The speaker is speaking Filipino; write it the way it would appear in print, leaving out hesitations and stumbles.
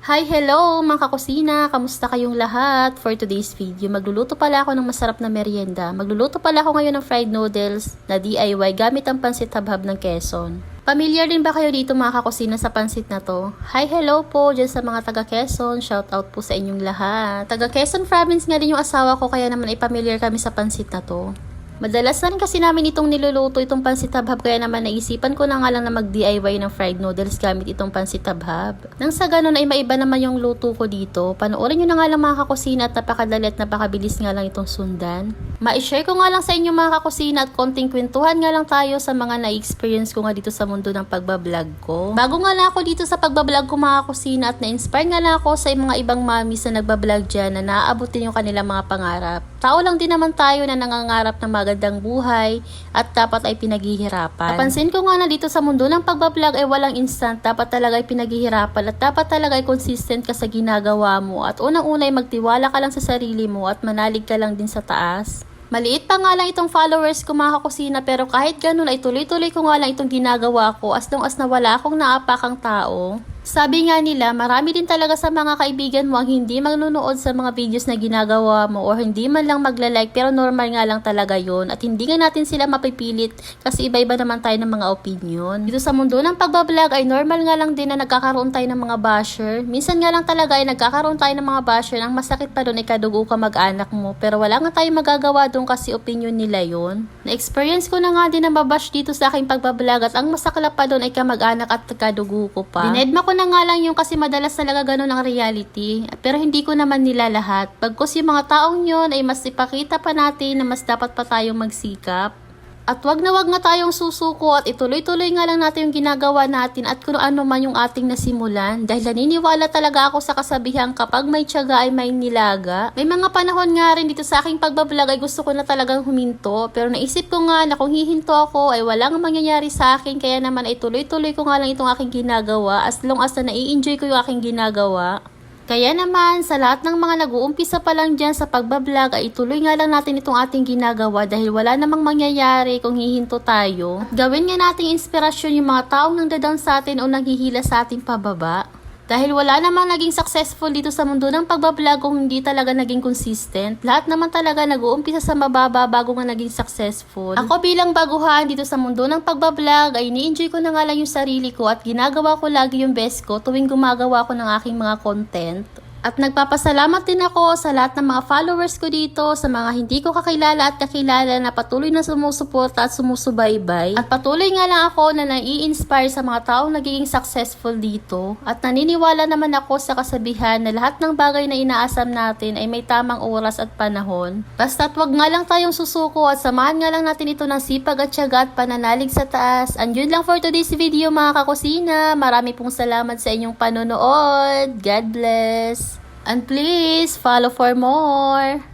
Hi, hello mga kakusina! Kamusta kayong lahat? For today's video, magluluto pala ako ng masarap na merienda. Magluluto pala ako ngayon ng fried noodles na DIY gamit ang pansit habhab ng Quezon. Pamilyar din ba kayo dito mga kakusina sa pansit na to? Hi, hello po dyan sa mga taga Quezon. Shout out po sa inyong lahat. Taga Quezon province nga din yung asawa ko kaya naman ay pamilyar kami sa pansit na to. Madalasan kasi namin itong niluluto, itong pansit habhab, kaya naman naisipan ko na nga lang na mag-DIY ng fried noodles gamit itong pansit habhab. Nang sa ganun ay maiba naman yung luto ko dito. Panoorin nyo na nga lang mga kakusina at napakadali at napakabilis nga lang itong sundan. Ma-share ko nga lang sa inyo mga kakusina at konting kwentuhan nga lang tayo sa mga na-experience ko nga dito sa mundo ng pagbablog ko. Bago nga lang ako dito sa pagbablog ko mga kakusina at na-inspire nga lang ako sa mga ibang mommies na nagbablog dyan na naaabutin yung kanilang mga pangarap. Tao lang din naman tayo na nangangarap ng magandang buhay at dapat ay pinaghihirapan. Napansin ko nga na dito sa mundo ng pagbablog ay walang instant, dapat talaga ay pinaghihirapan at dapat talaga ay consistent ka sa ginagawa mo at unang-una ay magtiwala ka lang sa sarili mo at manalig ka lang din sa taas. Maliit pa nga lang itong followers ko mga kakusina, pero kahit ganun ay tuloy-tuloy ko nga lang itong ginagawa ko as long as na wala akong naapakang tao. Sabi nga nila, marami din talaga sa mga kaibigan mo ang hindi magnunood sa mga videos na ginagawa mo or hindi man lang magla-like, pero normal nga lang talaga yon at hindi nga natin sila mapipilit kasi iba-iba naman tayo ng mga opinion. Dito sa mundo ng pagbablog ay normal nga lang din na nagkakaroon tayo ng mga basher. Minsan nga lang talaga ay nagkakaroon tayo ng mga basher. Ang masakit pa doon ay kadugo ka mag-anak mo, pero wala nga tayong magagawa doon kasi opinion nila yon. Na-experience ko na nga din na mabash dito sa aking pagbablog at ang masaklap pa doon ay kamag-anak at kadugo ko pa. Dinedma ko na nga lang yung kasi madalas talaga ganun ang reality. Pero hindi ko naman nila lahat. Pagkus yung mga taong yun ay mas ipakita pa natin na mas dapat pa tayong magsikap. At wag nga tayong susuko at ituloy-tuloy nga lang natin yung ginagawa natin at kung ano man yung ating nasimulan. Dahil naniniwala talaga ako sa kasabihang kapag may tiyaga ay may nilaga. May mga panahon nga rin dito sa aking pagbablog ay gusto ko na talagang huminto. Pero naisip ko nga na kung hihinto ako ay walang mangyayari sa akin. Kaya naman ay tuloy-tuloy ko nga lang itong aking ginagawa as long as na nai-enjoy ko yung aking ginagawa. Kaya naman, sa lahat ng mga nag-uumpisa pa lang dyan sa pagbablog ay ituloy nga lang natin itong ating ginagawa dahil wala namang mangyayari kung hihinto tayo. Gawin nga nating inspirasyon yung mga taong nangdadown sa atin o nanghihila sa ating pababa. Dahil wala namang naging successful dito sa mundo ng pagbablog kung hindi talaga naging consistent. Lahat naman talaga nag-uumpisa sa mababa bago nga naging successful. Ako bilang baguhan dito sa mundo ng pagbablog ay ni-enjoy ko na nga lang yung sarili ko at ginagawa ko lagi yung best ko tuwing gumagawa ko ng aking mga content. At nagpapasalamat din ako sa lahat ng mga followers ko dito, sa mga hindi ko kakilala at kakilala na patuloy na sumusuporta at sumusubaybay. At patuloy nga lang ako na nai-inspire sa mga taong nagiging successful dito. At naniniwala naman ako sa kasabihan na lahat ng bagay na inaasam natin ay may tamang oras at panahon. Basta't wag nga lang tayong susuko at samahan nga lang natin ito ng sipag at tiyaga at pananalig sa taas. And yun lang for today's video mga kakusina. Marami pong salamat sa inyong panonood. God bless! And please, follow for more.